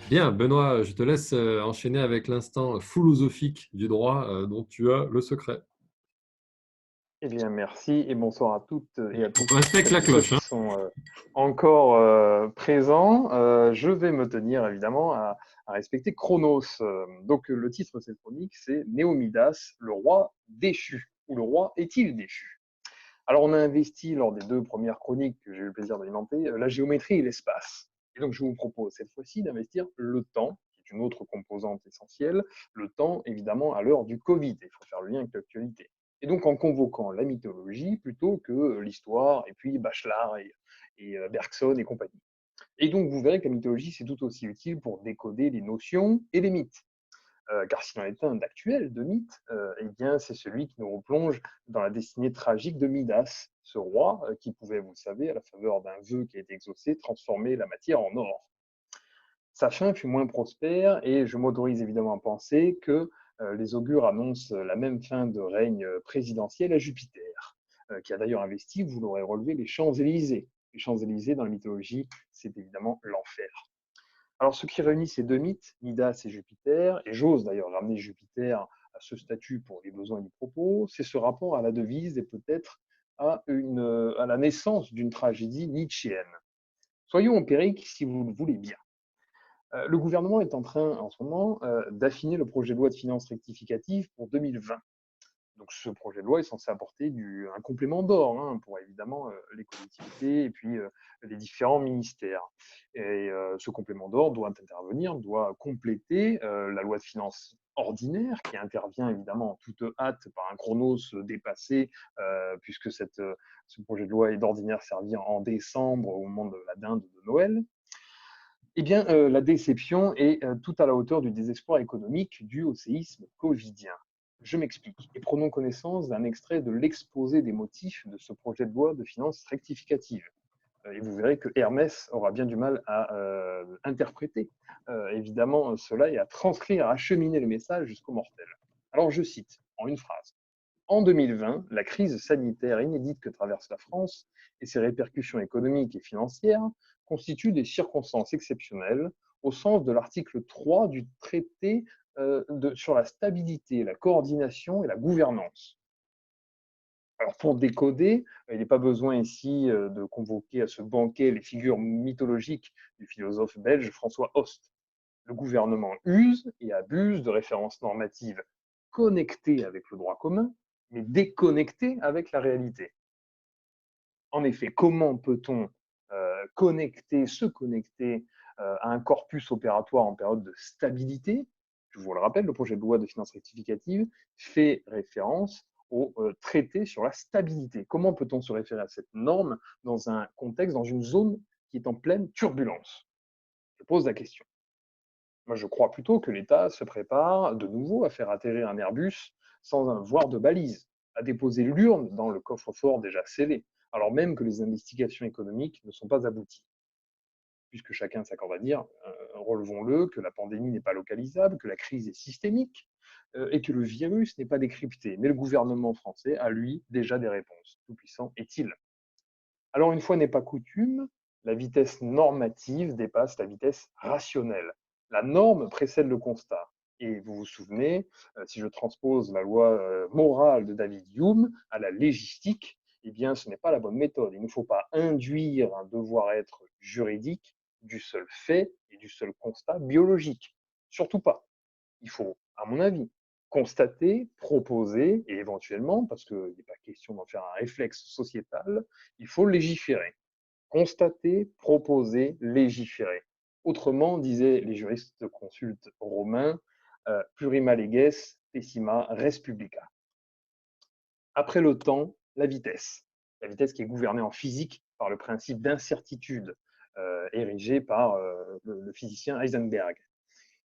Bien, Benoît, je te laisse enchaîner avec l'instant philosophique du droit dont tu as le secret. Eh bien, merci et bonsoir à toutes et à On tous, respecte celles la et ceux cloche, qui hein. sont encore présents. Je vais me tenir évidemment à respecter Chronos. Donc, le titre de cette chronique, c'est Néomidas, le roi déchu. Ou le roi est-il déchu? Alors, on a investi lors des deux premières chroniques que j'ai eu le plaisir d'alimenter, la géométrie et l'espace. Et donc, je vous propose cette fois-ci d'investir le temps, qui est une autre composante essentielle, le temps évidemment à l'heure du Covid. Il faut faire le lien avec l'actualité. Et donc, en convoquant la mythologie plutôt que l'histoire, et puis Bachelard et Bergson et compagnie. Et donc, vous verrez que la mythologie, c'est tout aussi utile pour décoder les notions et les mythes. Car s'il en est un d'actuel, de mythe, eh bien, c'est celui qui nous replonge dans la destinée tragique de Midas, ce roi qui pouvait, vous le savez, à la faveur d'un vœu qui a été exaucé, transformer la matière en or. Sa fin fut moins prospère et je m'autorise évidemment à penser que les augures annoncent la même fin de règne présidentiel à Jupiter, qui a d'ailleurs investi, vous l'aurez relevé, les Champs-Élysées. Les Champs-Élysées, dans la mythologie, c'est évidemment l'enfer. Alors, ce qui réunit ces deux mythes, Midas et Jupiter, et j'ose d'ailleurs ramener Jupiter à ce statut pour les besoins du propos, c'est ce rapport à la devise et peut-être à la naissance d'une tragédie nietzschéenne. Soyons empiriques si vous le voulez bien. Le gouvernement est en train, en ce moment, d'affiner le projet de loi de finances rectificative pour 2020. Donc, ce projet de loi est censé apporter un complément d'or pour évidemment les collectivités et puis les différents ministères. Et ce complément d'or doit intervenir, doit compléter la loi de finances ordinaire qui intervient évidemment en toute hâte par un chronos dépassé puisque ce projet de loi est d'ordinaire servi en décembre au moment de la dinde de Noël. Eh bien, la déception est tout à la hauteur du désespoir économique dû au séisme covidien. Je m'explique et prenons connaissance d'un extrait de l'exposé des motifs de ce projet de loi de finances rectificative. Et vous verrez que Hermès aura bien du mal à interpréter évidemment cela et à transcrire, à acheminer le message jusqu'au mortel. Alors je cite en une phrase. En 2020, la crise sanitaire inédite que traverse la France et ses répercussions économiques et financières constituent des circonstances exceptionnelles au sens de l'article 3 du traité sur la stabilité, la coordination et la gouvernance. Alors pour décoder, il n'est pas besoin ici de convoquer à ce banquet les figures mythologiques du philosophe belge François Host. Le gouvernement use et abuse de références normatives connectées avec le droit commun, mais déconnectées avec la réalité. En effet, comment peut-on se connecter à un corpus opératoire en période de stabilité? Je vous le rappelle, le projet de loi de finances rectificative fait référence au traité sur la stabilité. Comment peut-on se référer à cette norme dans un contexte, dans une zone qui est en pleine turbulence? Je pose la question. Moi, je crois plutôt que l'État se prépare de nouveau à faire atterrir un Airbus sans avoir de balise, à déposer l'urne dans le coffre-fort déjà scellé, alors même que les investigations économiques ne sont pas abouties. Puisque chacun s'accorde à dire, relevons-le, que la pandémie n'est pas localisable, que la crise est systémique et que le virus n'est pas décrypté. Mais le gouvernement français a, lui, déjà des réponses. Tout puissant est-il? Alors, une fois n'est pas coutume, la vitesse normative dépasse la vitesse rationnelle. La norme précède le constat. Et vous vous souvenez, si je transpose la loi morale de David Hume à la légistique, eh bien, ce n'est pas la bonne méthode. Il ne faut pas induire un devoir-être juridique du seul fait et du seul constat biologique. Surtout pas. Il faut, à mon avis, constater, proposer et éventuellement, parce qu'il n'est pas question d'en faire un réflexe sociétal, il faut légiférer. Constater, proposer, légiférer. Autrement, disaient les juristes consultes romains, plurima leges, pessima res publica. Après le temps, la vitesse. La vitesse qui est gouvernée en physique par le principe d'incertitude érigé par le physicien Heisenberg.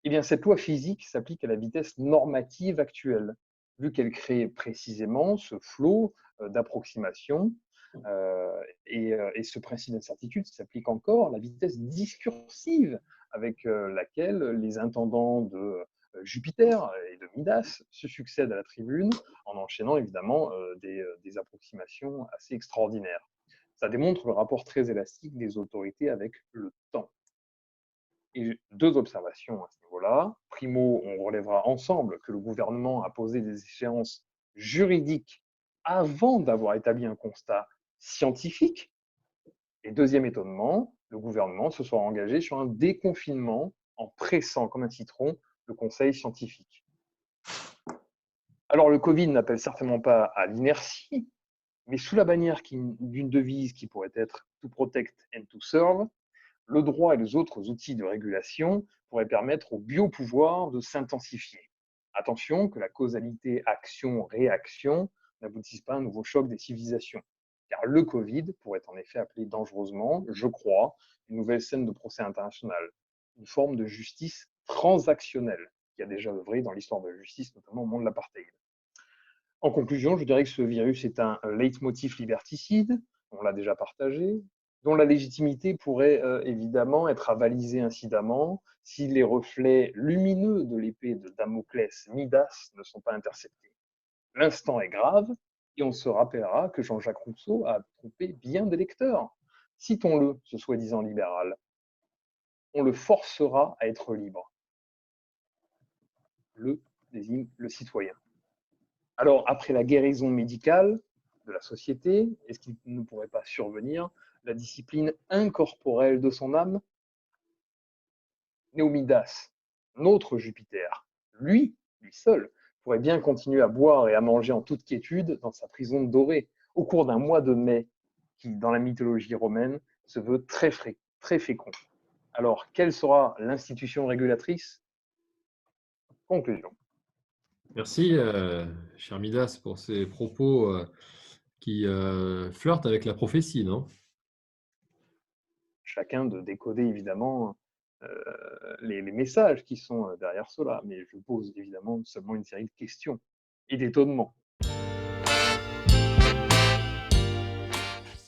Eh bien, cette loi physique s'applique à la vitesse normative actuelle, vu qu'elle crée précisément ce flot d'approximation. Et ce principe d'incertitude s'applique encore à la vitesse discursive avec laquelle les intendants de Jupiter et de Midas se succèdent à la tribune en enchaînant évidemment des approximations assez extraordinaires. Ça démontre le rapport très élastique des autorités avec le temps. Et deux observations à ce niveau-là. Primo, on relèvera ensemble que le gouvernement a posé des échéances juridiques avant d'avoir établi un constat scientifique. Et deuxième étonnement, le gouvernement se soit engagé sur un déconfinement en pressant comme un citron le conseil scientifique. Alors le Covid n'appelle certainement pas à l'inertie, mais sous la bannière d'une devise qui pourrait être to protect and to serve, le droit et les autres outils de régulation pourraient permettre au biopouvoir de s'intensifier. Attention que la causalité action-réaction n'aboutisse pas à un nouveau choc des civilisations. Car le Covid pourrait en effet appeler dangereusement, je crois, une nouvelle scène de procès international, une forme de justice transactionnelle qui a déjà œuvré dans l'histoire de la justice, notamment au moment de l'apartheid. En conclusion, je dirais que ce virus est un leitmotiv liberticide, on l'a déjà partagé, dont la légitimité pourrait évidemment être avalisée incidemment si les reflets lumineux de l'épée de Damoclès Midas ne sont pas interceptés. L'instant est grave et on se rappellera que Jean-Jacques Rousseau a trompé bien des lecteurs. Citons-le, ce soi-disant libéral. On le forcera à être libre. Le désigne le citoyen. Alors, après la guérison médicale de la société, est-ce qu'il ne pourrait pas survenir la discipline incorporelle de son âme? Néomidas, notre Jupiter, lui seul, pourrait bien continuer à boire et à manger en toute quiétude dans sa prison dorée, au cours d'un mois de mai qui, dans la mythologie romaine, se veut très fécond. Alors, quelle sera l'institution régulatrice? Conclusion. Merci, cher Midas, pour ces propos qui flirtent avec la prophétie, non? Chacun de décoder évidemment les messages qui sont derrière cela, mais je pose évidemment seulement une série de questions et d'étonnements.